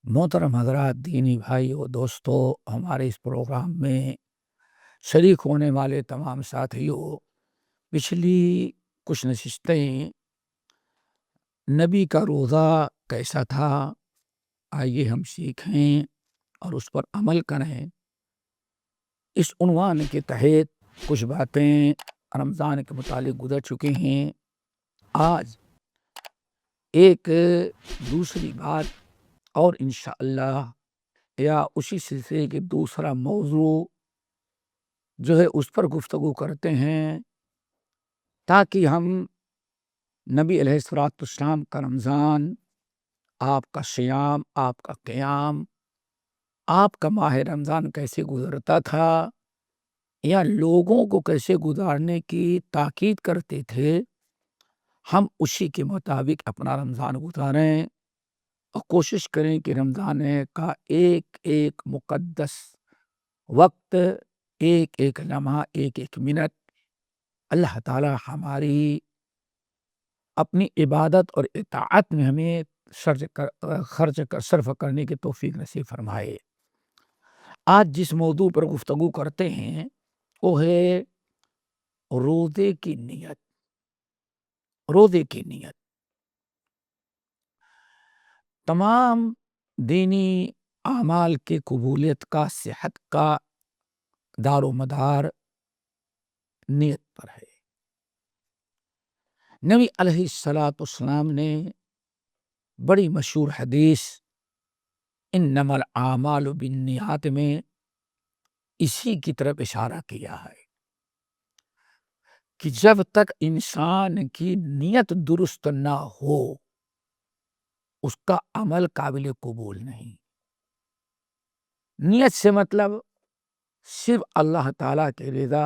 محترم حضرات، دینی بھائی و دوستو، ہمارے اس پروگرام میں شریک ہونے والے تمام ساتھیوں، پچھلی کچھ نشستیں نبی کا روزہ کیسا تھا، آئیے ہم سیکھیں اور اس پر عمل کریں۔ اس عنوان کے تحت کچھ باتیں رمضان کے متعلق گزر چکی ہیں۔ آج ایک دوسری بات اور انشاءاللہ یا اسی سلسلے کے دوسرا موضوع جو ہے اس پر گفتگو کرتے ہیں، تاکہ ہم نبی علیہ الصلوۃ والسلام کا رمضان، آپ کا صیام، آپ کا قیام، آپ کا ماہ رمضان کیسے گزرتا تھا یا لوگوں کو کیسے گزارنے کی تاکید کرتے تھے، ہم اسی کے مطابق اپنا رمضان گزاریں اور کوشش کریں کہ رمضان کا ایک ایک مقدس وقت، ایک ایک لمحہ، ایک ایک منٹ اللہ تعالی ہماری اپنی عبادت اور اطاعت میں ہمیں صرف کرنے کی توفیق نصیب فرمائے۔ آج جس موضوع پر گفتگو کرتے ہیں وہ ہے روزے کی نیت۔ روزے کی نیت تمام دینی اعمال کے قبولیت کا، صحت کا دار و مدار نیت پر ہے۔ نبی علیہ الصلوۃ والسلام نے بڑی مشہور حدیث انما الاعمال بالنیات میں اسی کی طرف اشارہ کیا ہے کہ جب تک انسان کی نیت درست نہ ہو اس کا عمل قابل قبول نہیں۔ نیت سے مطلب صرف اللہ تعالیٰ کی رضا،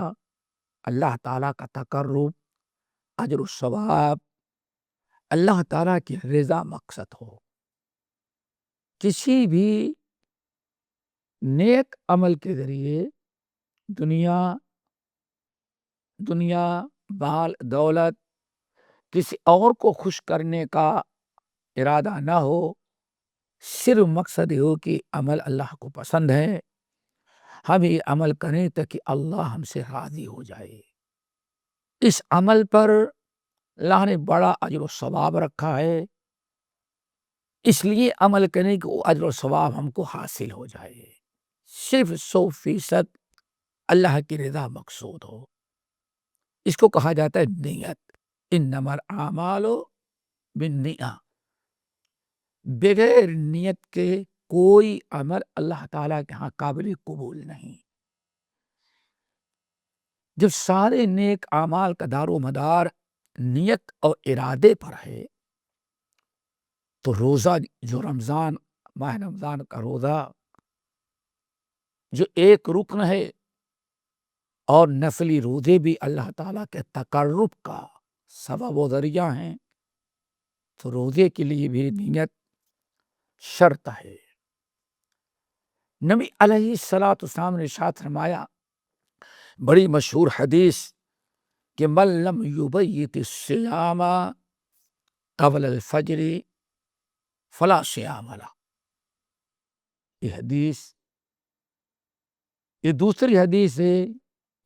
اللہ تعالیٰ کا تقرب، اجر و ثواب، اللہ تعالیٰ کی رضا مقصد ہو۔ کسی بھی نیک عمل کے ذریعے دنیا مال دولت کسی اور کو خوش کرنے کا ارادہ نہ ہو، صرف مقصد یہ ہو کہ عمل اللہ کو پسند ہے، ہم یہ عمل کریں تاکہ اللہ ہم سے راضی ہو جائے۔ اس عمل پر اللہ نے بڑا اجر و ثواب رکھا ہے، اس لیے عمل کریں کہ وہ اجر و ثواب ہم کو حاصل ہو جائے۔ صرف 100% اللہ کی رضا مقصود ہو، اس کو کہا جاتا ہے نیت۔ انما الاعمال بالنیات، بغیر نیت کے کوئی عمل اللہ تعالیٰ کے ہاں قابل قبول نہیں۔ جب سارے نیک اعمال کا دار و مدار نیت اور ارادے پر ہے تو روزہ جو ماہ رمضان کا روزہ جو ایک رکن ہے، اور نفلی روزے بھی اللہ تعالیٰ کے تقرب کا سبب و ذریعہ ہیں، تو روزے کے لیے بھی نیت شرط ہے۔ نبی علیہ الصلوۃ والسلام نے ارشاد فرمایا، بڑی مشہور حدیث کہ من لم یبیت الصیام قبل الفجر فلا صیام لہ۔ یہ حدیث، یہ دوسری حدیث ہے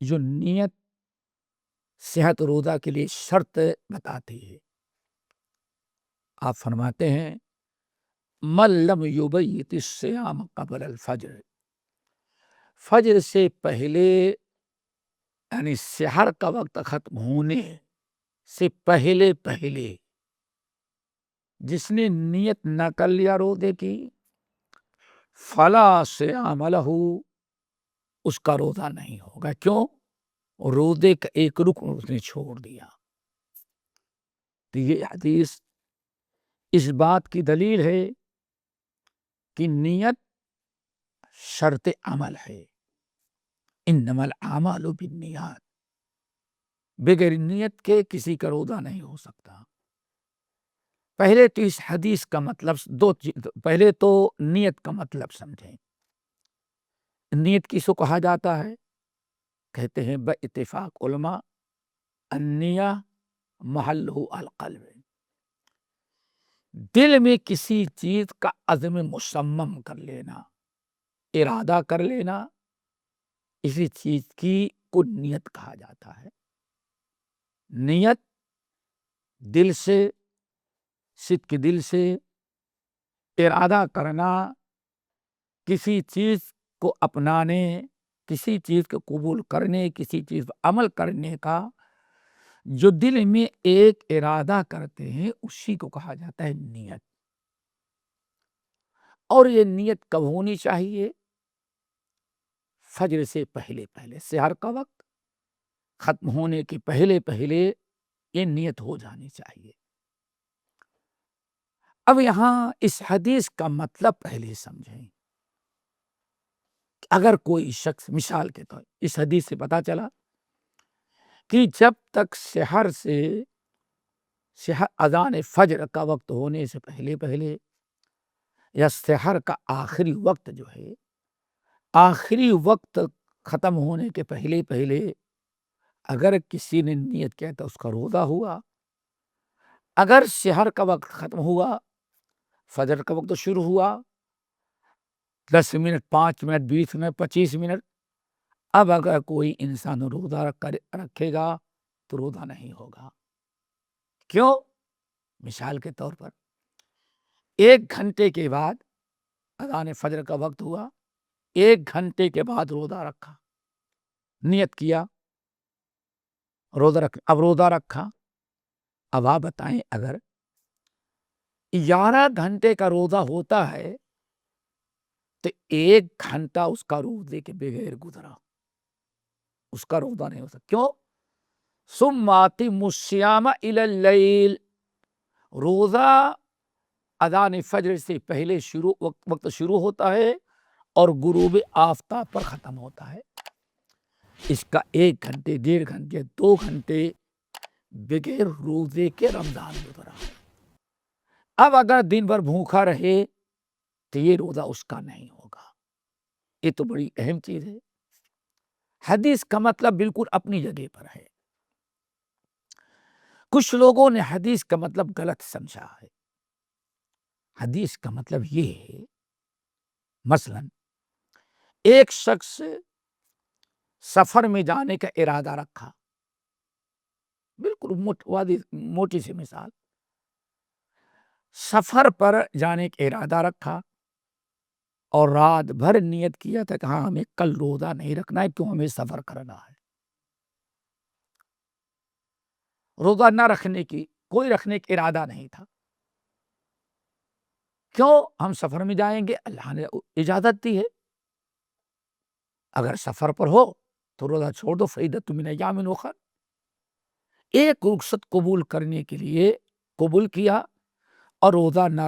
جو نیت صحت روزہ کے لیے شرط بتاتی ہے۔ آپ فرماتے ہیں من لم یبیت الصیام قبل الفجر، فجر سے پہلے یعنی سحر کا وقت ختم ہونے سے پہلے جس نے نیت نہ کر لیا روزے کی، فلا صیام لہ، اس کا روزہ نہیں ہوگا۔ کیوں؟ روزے کا ایک رکن اس نے چھوڑ دیا۔ تو یہ حدیث اس بات کی دلیل ہے کہ نیت شرط عمل ہے۔ انما الاعمال بالنیات، بغیر نیت کے کسی کا روزہ نہیں ہو سکتا۔ پہلے تو اس حدیث کا مطلب پہلے تو نیت کا مطلب سمجھیں۔ نیت کس کو کہا جاتا ہے؟ کہتے ہیں باتفاق علماء النیہ محلہ القلب، دل میں کسی چیز کا عزم مصمم کر لینا، ارادہ کر لینا، اسی چیز کی کو نیت کہا جاتا ہے۔ نیت دل سے، صدق دل سے ارادہ کرنا، کسی چیز کو اپنانے، کسی چیز کو قبول کرنے، کسی چیز پر عمل کرنے کا جو دل میں ایک ارادہ کرتے ہیں اسی کو کہا جاتا ہے نیت۔ اور یہ نیت کب ہونی چاہیے؟ فجر سے پہلے پہلے، سحر کا وقت ختم ہونے کے پہلے پہلے یہ نیت ہو جانی چاہیے۔ اب یہاں اس حدیث کا مطلب پہلے سمجھیں۔ اگر کوئی شخص، مثال کے طور اس حدیث سے پتا چلا کہ جب تک سحر اذان فجر کا وقت ہونے سے پہلے پہلے یا سحر کا آخری وقت جو ہے، آخری وقت ختم ہونے کے پہلے پہلے اگر کسی نے نیت کیا تو اس کا روزہ ہوا۔ اگر سحر کا وقت ختم ہوا، فجر کا وقت شروع ہوا، 10 منٹ، 5 منٹ، 20 منٹ، 25 منٹ، اب اگر کوئی انسان روزہ رکھے گا تو روزہ نہیں ہوگا۔ کیوں؟ مثال کے طور پر 1 گھنٹے کے بعد اذان فجر کا وقت ہوا، 1 گھنٹے کے بعد روزہ رکھا، نیت کیا اب روزہ رکھا۔ اب آپ بتائیں، اگر 11 گھنٹے کا روزہ ہوتا ہے تو 1 گھنٹہ اس کا روزے کے بغیر گزرا، اس کا روزہ نہیں ہو سکتا۔ کیوں؟ ثم اتموا الصیام الی اللیل، روزہ اذان فجر سے پہلے وقت شروع ہوتا ہے اور غروب آفتاب پر ختم ہوتا ہے۔ اس کا 1 گھنٹے، 1.5 گھنٹے، 2 گھنٹے بغیر روزے کے رمضان گزرا۔ اب اگر دن بھر بھوکا رہے تو یہ روزہ اس کا نہیں ہوگا۔ یہ تو بڑی اہم چیز ہے۔ حدیث کا مطلب بالکل اپنی جگہ پر ہے۔ کچھ لوگوں نے حدیث کا مطلب غلط سمجھا ہے۔ حدیث کا مطلب یہ ہے، مثلا ایک شخص سفر میں جانے کا ارادہ رکھا، بالکل موٹی سی مثال، سفر پر جانے کا ارادہ رکھا اور رات بھر نیت کیا تھا کہ ہاں ہمیں کل روزہ نہیں رکھنا ہے، کیوں ہمیں سفر کرنا ہے۔ روزہ نہ رکھنے کی کوئی رکھنے کا ارادہ نہیں تھا۔ کیوں؟ ہم سفر میں جائیں گے، اللہ نے اجازت دی ہے۔ اگر سفر پر ہو تو روزہ چھوڑ دو، فعیدۃ من ایام اخر۔ ایک رخصت قبول کرنے کے لیے قبول کیا اور روزہ نہ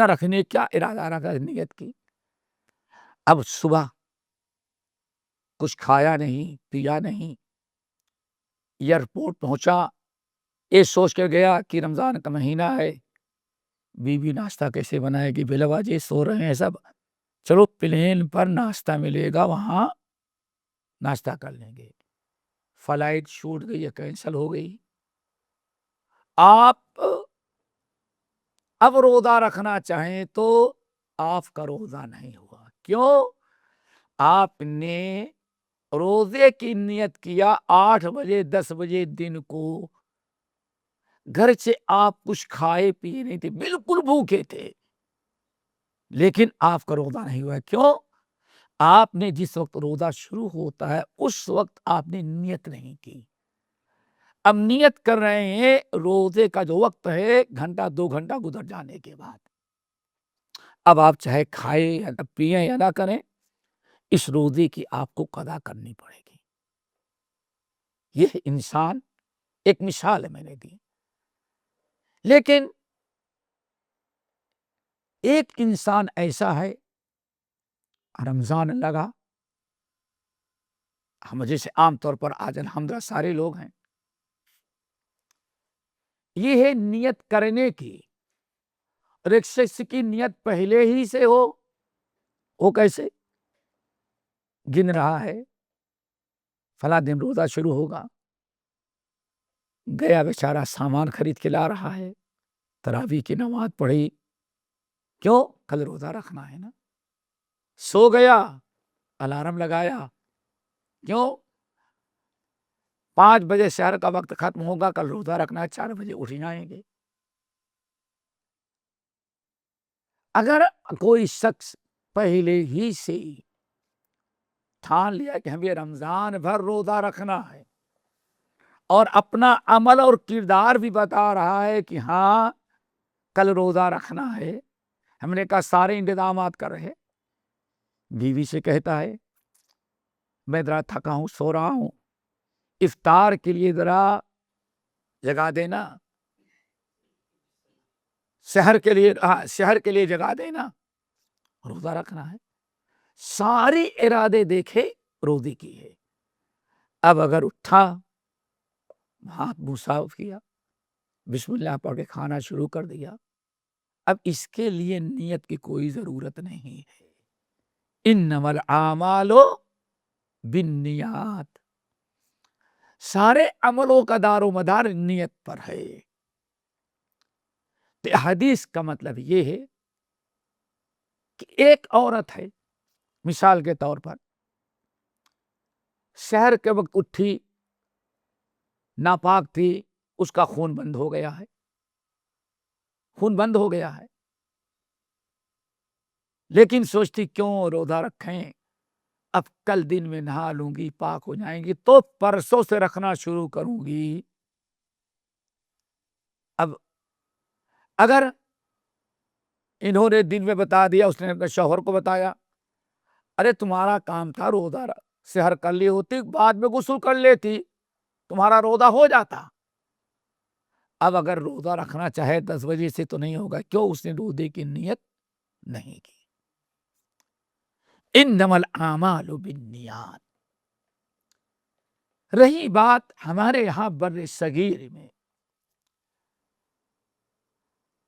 رکھنے کا ارادہ رکھا، نیت کی۔ اب صبح کچھ کھایا نہیں، پیا نہیں، ایئرپورٹ پہنچا، یہ سوچ کے گیا کہ رمضان کا مہینہ ہے، بیوی ناشتہ کیسے بنائے گی، بلواجے سو رہے ہیں سب، چلو پلین پر ناشتہ ملے گا، وہاں ناشتہ کر لیں گے۔ فلائٹ چھوٹ گئی یا کینسل ہو گئی۔ آپ اب روزہ رکھنا چاہیں تو آپ کا روزہ نہیں ہوا۔ کیوں؟ آپ نے روزے کی نیت کیا 8 بجے 10 بجے دن کو، گھر سے آپ کچھ کھائے پیے نہیں تھے، بالکل بھوکے تھے، لیکن آپ کا روزہ نہیں ہوا۔ کیوں؟ آپ نے جس وقت روزہ شروع ہوتا ہے اس وقت آپ نے نیت نہیں کی۔ اب نیت کر رہے ہیں روزے کا جو وقت ہے 1-2 گھنٹہ گزر جانے کے بعد، اب آپ چاہے کھائیں یا نہ پیئیں یا نہ کریں، اس روزے کی آپ کو قضا کرنی پڑے گی۔ یہ انسان، ایک مثال میں نے دی، لیکن ایک انسان ایسا ہے، رمضان لگا، ہم جیسے عام طور پر آج الحمدللہ سارے لوگ ہیں، یہ ہے نیت کرنے کی، اور ایک شخص کی نیت پہلے ہی سے ہو، وہ کیسے گن رہا ہے فلاں دن روزہ شروع ہوگا، گیا بیچارہ سامان خرید کے لا رہا ہے، تراویح کی نماز پڑھی، کیوں؟ کل روزہ رکھنا ہے نا۔ سو گیا، الارم لگایا، کیوں؟ 5 بجے شہر کا وقت ختم ہوگا، کل روزہ رکھنا ہے، 4 بجے اٹھ جائیں گے۔ اگر کوئی شخص پہلے ہی سے ٹھان لیا کہ ہمیں رمضان بھر روزہ رکھنا ہے اور اپنا عمل اور کردار بھی بتا رہا ہے کہ ہاں کل روزہ رکھنا ہے، ہم نے کہا سارے انتظامات کر رہے، بیوی سے کہتا ہے میں ذرا تھکا ہوں، سو رہا ہوں، افطار کے لیے ذرا جگا دینا، شہر کے لیے جگا دینا، روزہ رکھنا ہے۔ سارے ارادے دیکھے، روزے کی ہے۔ اب اگر اٹھا، ہاتھ منہ صاف کیا، بسم اللہ پڑھ کے کھانا شروع کر دیا، اب اس کے لیے نیت کی کوئی ضرورت نہیں ہے۔ انما الاعمال بالنیات، سارے عملوں کا دار و مدار نیت پر ہے۔ تو حدیث کا مطلب یہ ہے کہ ایک عورت ہے، مثال کے طور پر شہر کے وقت اٹھی، ناپاک تھی، اس کا خون بند ہو گیا ہے، خون بند ہو گیا ہے، لیکن سوچتی کیوں روزہ رکھیں، اب کل دن میں نہا لوں گی، پاک ہو جائیں گی تو پرسوں سے رکھنا شروع کروں گی۔ اب اگر انہوں نے دن میں بتا دیا، اس نے اپنے شوہر کو بتایا، ارے تمہارا کام تھا روزہ سحر کر لی ہوتی، بعد میں غسل کر لیتی، تمہارا روزہ ہو جاتا۔ اب اگر روزہ رکھنا چاہے 10 بجے سے تو نہیں ہوگا، کیوں؟ اس نے روزے کی نیت نہیں کی۔ انما الاعمال بالنیات۔ رہی بات ہمارے یہاں بر صغیر میں،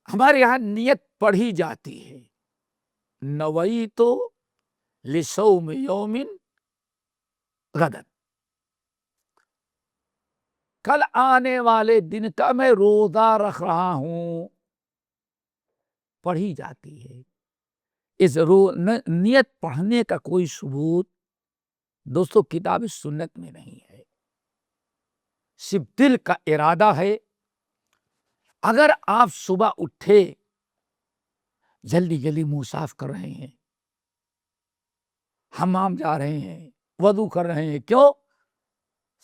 ہمارے یہاں نیت پڑھی جاتی ہے، نویت لصوم یوم غدا، کل آنے والے دن کا میں روزہ رکھ رہا ہوں، پڑھی جاتی ہے۔ اس نیت پڑھنے کا کوئی ثبوت دوستو کتاب سنت میں نہیں ہے، صرف دل کا ارادہ ہے۔ اگر آپ صبح اٹھے، جلدی جلدی منہ صاف کر رہے ہیں، حمام جا رہے ہیں، وضو کر رہے ہیں، کیوں؟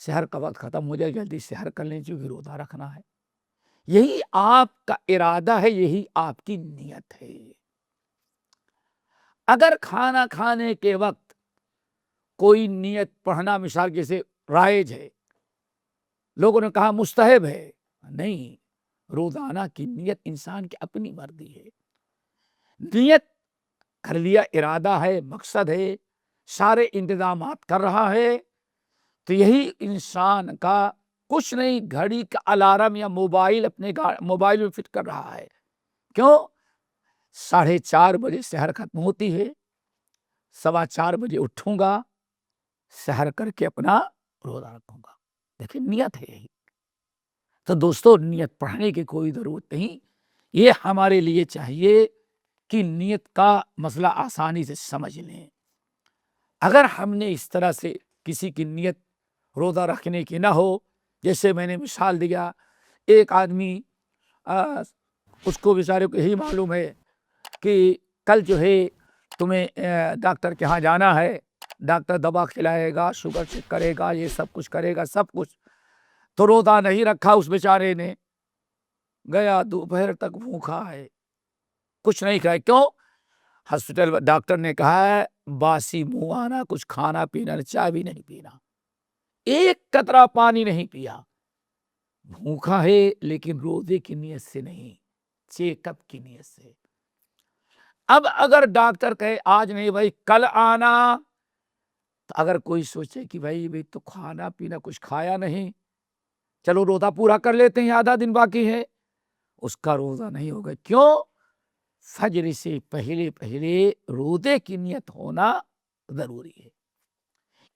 سحر کا وقت ختم ہو جائے، جلدی سحر کر لیں کیونکہ روزہ رکھنا ہے، یہی آپ کا ارادہ ہے، یہی آپ کی نیت ہے۔ اگر کھانا کھانے کے وقت کوئی نیت پڑھنا، مثال جیسے رائج ہے، لوگوں نے کہا مستحب ہے، نہیں، روزانہ کی نیت انسان کی اپنی مرضی ہے۔ نیت کر لیا، ارادہ ہے، مقصد ہے، سارے انتظامات کر رہا ہے، تو یہی انسان کا کچھ نہیں، گھڑی کا الارم یا موبائل اپنے موبائل میں فٹ کر رہا ہے، کیوں؟ 4:30 بجے سحر ختم ہوتی ہے، 4:15 بجے اٹھوں گا، سحر کر کے اپنا روزہ رکھوں گا۔ دیکھیں نیت ہے یہی۔ تو دوستو نیت پڑھنے کی کوئی ضرورت نہیں، یہ ہمارے لیے چاہیے کہ نیت کا مسئلہ آسانی سے سمجھ لیں۔ اگر ہم نے اس طرح سے کسی کی نیت روزہ رکھنے کی نہ ہو، جیسے میں نے مثال دیا، ایک آدمی اس کو بیچارے کو یہی معلوم ہے کہ کل جو ہے تمہیں ڈاکٹر کے ہاں جانا ہے، ڈاکٹر دوا کھلائے گا، شوگر چیک کرے گا، یہ سب کچھ کرے گا، سب کچھ، تو روزہ نہیں رکھا اس بیچارے نے، گیا دوپہر تک بھوکا ہے، کچھ نہیں کھایا، کیوں؟ ہاسپٹل ڈاکٹر نے کہا ہے باسی منہ آنا، کچھ کھانا پینا، چائے بھی نہیں پینا، ایک قطرہ پانی نہیں پیا، بھوکا ہے، لیکن روزے کی نیت سے نہیں، چیک اپ کی نیت سے۔ اب اگر ڈاکٹر کہے آج نہیں بھائی کل آنا، تو اگر کوئی سوچے کہ بھائی تو کھانا پینا کچھ کھایا نہیں، چلو روزہ پورا کر لیتے ہیں، آدھا دن باقی ہے، اس کا روزہ نہیں ہوگا، کیوں؟ فجر سے پہلے روزے کی نیت ہونا ضروری ہے۔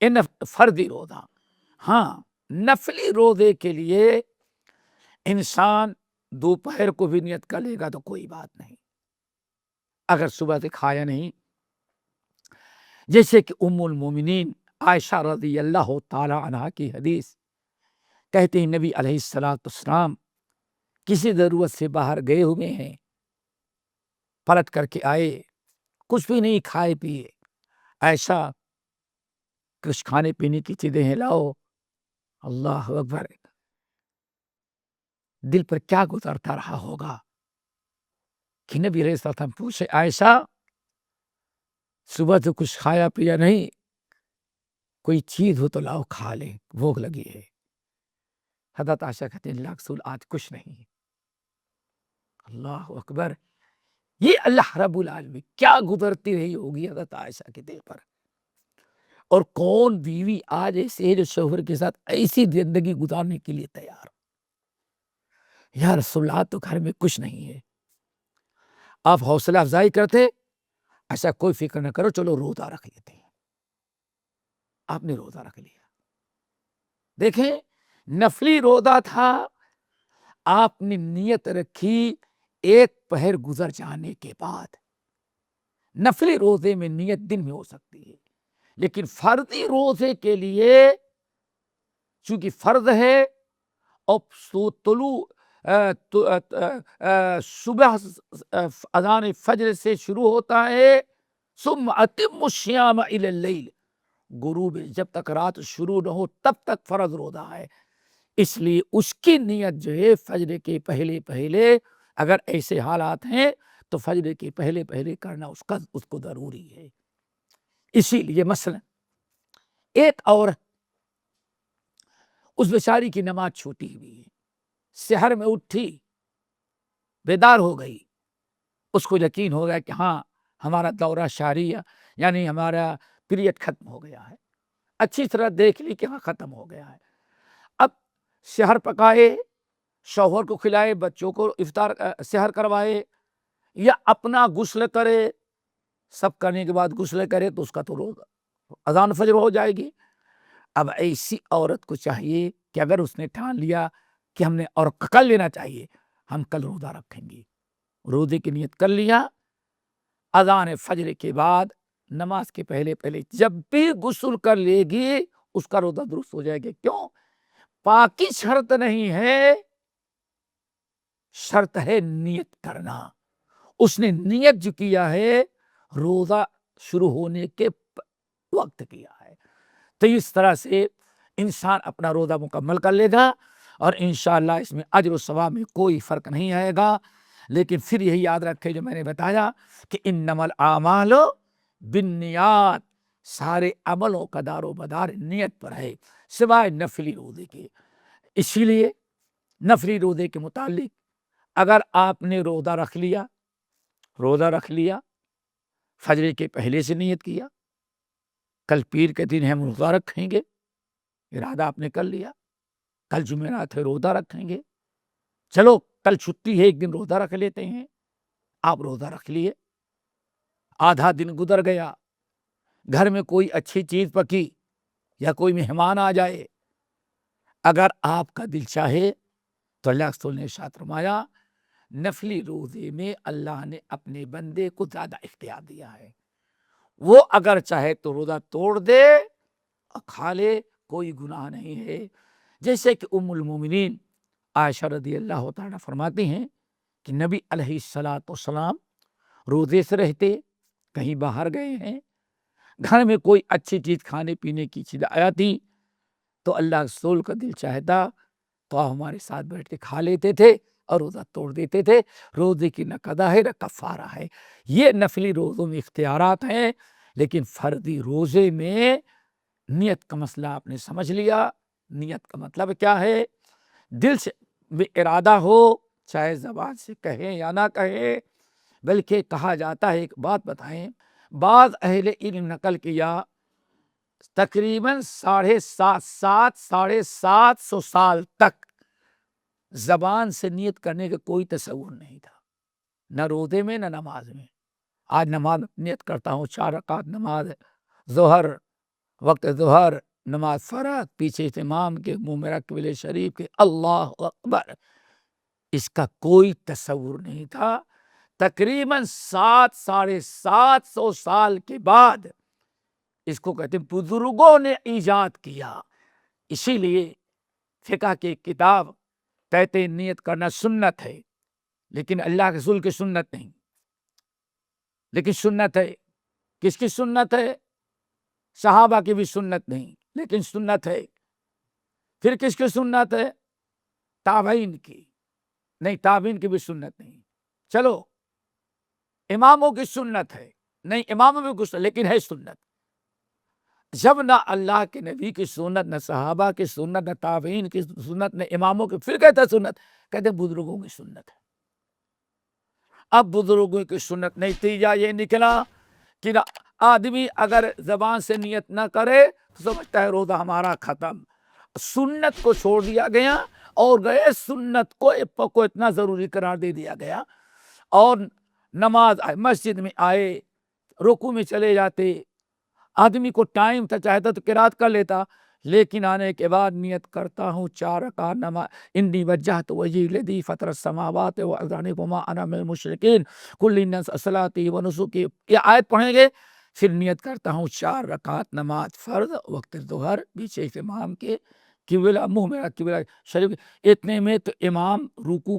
ان فرضی روزہ، ہاں نفلی روزے کے لیے انسان دوپہر کو بھی نیت کر لے گا تو کوئی بات نہیں، اگر صبح سے کھایا نہیں. جیسے کہ ام المومنین عائشہ رضی اللہ تعالی عنہا کی حدیث کہتے ہیں نبی علیہ السلام کسی ضرورت سے باہر گئے ہوئے ہیں، پلٹ کر کے آئے، کچھ بھی نہیں کھائے پیے. عائشہ کچھ کھانے پینے کی چیزیں ہیں، لاؤ. اللہ اکبر، دل پر کیا گزرتا رہا ہوگا کہ نبی علیہ السلام پوچھے عائشہ صبح سے کچھ کھایا پیا نہیں، کوئی چیز ہو تو لاؤ کھا لیں، بھوک لگی ہے. حضرت عائشہ کہتے ہیں اللہ رسول آج کچھ نہیں. اللہ اکبر، یہ اللہ رب العالمین کیا گزرتی رہی ہوگی حضرت عائشہ کے دل پر. اور کون بیوی آج ایسے ہے جو شوہر کے ساتھ ایسی زندگی گزارنے کے لیے تیار؟ یا رسول اللہ تو گھر میں کچھ نہیں ہے. آپ حوصلہ افزائی کرتے، ایسا کوئی فکر نہ کرو، چلو روزہ رکھ لیتے ہیں. آپ نے روزہ رکھ لیا. دیکھیں نفلی روزہ تھا، آپ نے نیت رکھی ایک پہر گزر جانے کے بعد. نفلی روزے میں نیت دن میں ہو سکتی ہے، لیکن فرضی روزے کے لیے چونکہ فرض ہے اور صبح اذان فجر سے شروع ہوتا ہے، ثم اتم الصیام الی اللیل، غروب جب تک رات شروع نہ ہو تب تک فرض روزہ ہے. اس لیے اس کی نیت جو ہے فجر کے پہلے اگر ایسے حالات ہیں تو فجر کے پہلے کرنا اس کو ضروری ہے. اسی لیے مثلا ایک عورت اس بیچاری کی نماز چھوٹی ہوئی ہے، سحر میں اٹھی، بیدار ہو گئی، اس کو یقین ہو گیا کہ ہاں ہمارا دورہ شہریہ یعنی ہمارا پیریڈ ختم ہو گیا ہے. اچھی طرح دیکھ لی کہ ہاں ختم ہو گیا ہے. اب سحر پکائے، شوہر کو کھلائے، بچوں کو افطار سحر کروائے، یا اپنا غسل کرے. سب کرنے کے بعد غسل کرے تو اس کا تو روزہ اذان فجر ہو جائے گی. اب ایسی عورت کو چاہیے کہ اگر اس نے ٹھان لیا کہ ہم نے اور کل لینا چاہیے، ہم کل روزہ رکھیں گے، روزے کی نیت کر لیا، اذان فجر کے بعد نماز کے پہلے جب بھی غسل کر لے گی اس کا روزہ درست ہو جائے گا. کیوں؟ پاکی شرط نہیں ہے، شرط ہے نیت کرنا. اس نے نیت جو کیا ہے روزہ شروع ہونے کے وقت کیا ہے. تو اس طرح سے انسان اپنا روزہ مکمل کر لے گا اور انشاءاللہ اس میں اجر و ثواب میں کوئی فرق نہیں آئے گا. لیکن پھر یہی یاد رکھے جو میں نے بتایا کہ انما الاعمال بالنیات، سارے عملوں کا دار و مدار نیت پر ہے سوائے نفلی روزے کے. اسی لیے نفلی روزے کے متعلق اگر آپ نے روزہ رکھ لیا فجر کے پہلے سے نیت کیا کل پیر کے دن ہم روزہ رکھیں گے، ارادہ آپ نے کر لیا، کل جمعرات ہے روزہ رکھیں گے، چلو کل چھٹی ہے ایک دن روزہ رکھ لیتے ہیں. آپ روزہ رکھ لیے، آدھا دن گزر گیا، گھر میں کوئی اچھی چیز پکی یا کوئی مہمان آ جائے، اگر آپ کا دل چاہے تو اللہ رسول نے ارشاد فرمایا نفلی روزے میں اللہ نے اپنے بندے کو زیادہ اختیار دیا ہے. وہ اگر چاہے تو روزہ توڑ دے اور کھا لے، کوئی گناہ نہیں ہے. جیسے کہ ام المومنین عائشہ رضی اللہ تعالیٰ فرماتی ہیں کہ نبی علیہ السلام روزے سے رہتے، کہیں باہر گئے ہیں، گھر میں کوئی اچھی چیز کھانے پینے کی چیز آیا تھی تو اللہ رسول کا دل چاہتا تو آپ ہمارے ساتھ بیٹھ کے کھا لیتے تھے اور روزہ توڑ دیتے تھے. روزے کی نہ قضا ہے نہ کفارہ ہے. یہ نفلی روزوں میں اختیارات ہیں، لیکن فردی روزے میں نیت کا مسئلہ آپ نے سمجھ لیا. نیت کا مطلب کیا ہے؟ دل سے ارادہ ہو، چاہے زبان سے کہیں یا نہ کہیں. بلکہ کہا جاتا ہے، ایک بات بتائیں، بعض اہل علم نقل کیا تقریباً 750 سال تک زبان سے نیت کرنے کا کوئی تصور نہیں تھا، نہ روزے میں نہ نماز میں. آج نماز نیت کرتا ہوں 4 رکعت نماز ظہر، وقت ظہر، نماز فرض، پیچھے امام کے منہ میں رکھ کے شریف کے اللہ اکبر، اس کا کوئی تصور نہیں تھا۔ تقریباً 700 سال کے بعد اس کو کہتے ہیں بزرگوں نے ایجاد کیا۔ اسی لیے فقہ کی کتاب کہتے ہیں نیت کرنا سنت ہے، لیکن اللہ کے رسول کی سنت نہیں، لیکن سنت ہے۔ کس کی سنت ہے؟ صحابہ کی بھی سنت نہیں، لیکن سنت ہے۔ پھر کس کی سنت ہے؟ تابعین کی، نہیں تابعین کی بھی سنت نہیں۔ چلو اماموں کی سنت ہے، نہیں اماموں میں کچھ لیکن ہے سنت۔ جب نہ اللہ کے نبی کی سنت، نہ صحابہ کی سنت، نہ تابعین کی سنت، نہ اماموں کی، پھر کہتے سنت، کہتے بزرگوں کی سنت ہے۔ اب بزرگوں کی سنت نتیجہ یہ نکلا کہ آدمی اگر زبان سے نیت نہ کرے تو سمجھتا ہے روزہ ہمارا ختم۔ سنت کو چھوڑ دیا گیا اور گئے سنت کو اتنا ضروری قرار دے دیا گیا، اور نماز مسجد میں آئے، رکوع میں چلے جاتے، آدمی کو ٹائم تھا چاہتا تو قرات کر لیتا، لیکن آنے کے بعد نیت کرتا ہوں 4 رکعت نماز، انی وجہت وجہی الذی فطر السماوات والارض وما انا من المشرکین قل ان صلاتي ونسکی، یہ آیت پڑھیں گے۔ پھر نیت کرتا ہوں 4 رکعت نماز فرض وقت ظہر پیچھے امام کے، قبلہ منہ میرا قبلہ شریف، اتنے میں تو امام رکوع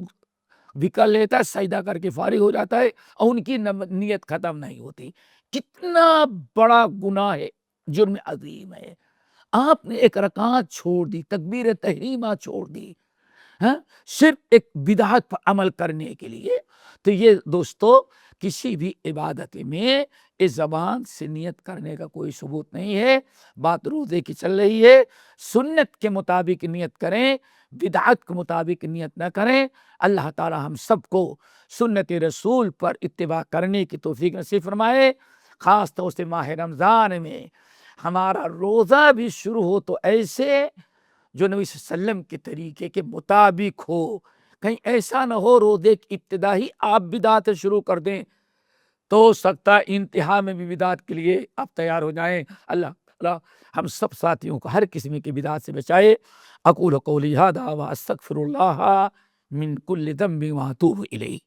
بھی کر لیتا ہے، سجدہ کر کے فارغ ہو جاتا ہے، اور ان کی نیت ختم نہیں ہوتی۔ کتنا بڑا گناہ ہے، جرم عظیم ہے۔ آپ نے ایک رکعت چھوڑ دی، تکبیر تحریمہ چھوڑ دی، صرف ایک بدعت پر عمل کرنے کے لیے۔ تو یہ دوستو کسی بھی عبادت میں اس زبان سے نیت کرنے کا کوئی ثبوت نہیں ہے۔ بات روزے کی چل رہی ہے، سنت کے مطابق نیت کریں، بدعت کے مطابق نیت نہ کریں۔ اللہ تعالی ہم سب کو سنت رسول پر اتباع کرنے کی توفیق نصیب فرمائے۔ خاص طور سے ماہ رمضان میں ہمارا روزہ بھی شروع ہو تو ایسے جو نبی صلی اللہ علیہ وسلم کے طریقے کے مطابق ہو، کہیں ایسا نہ ہو روزے کی ابتدا ہی آپ بدعت شروع کر دیں، تو ہو سکتا ہے انتہا میں بھی بدعت کے لیے آپ تیار ہو جائیں۔ اللہ تعالی ہم سب ساتھیوں کو ہر قسم کی بدعت سے بچائے۔ اقول قولی ھذا واستغفر اللہ من کل ذنب واتوب الیہ۔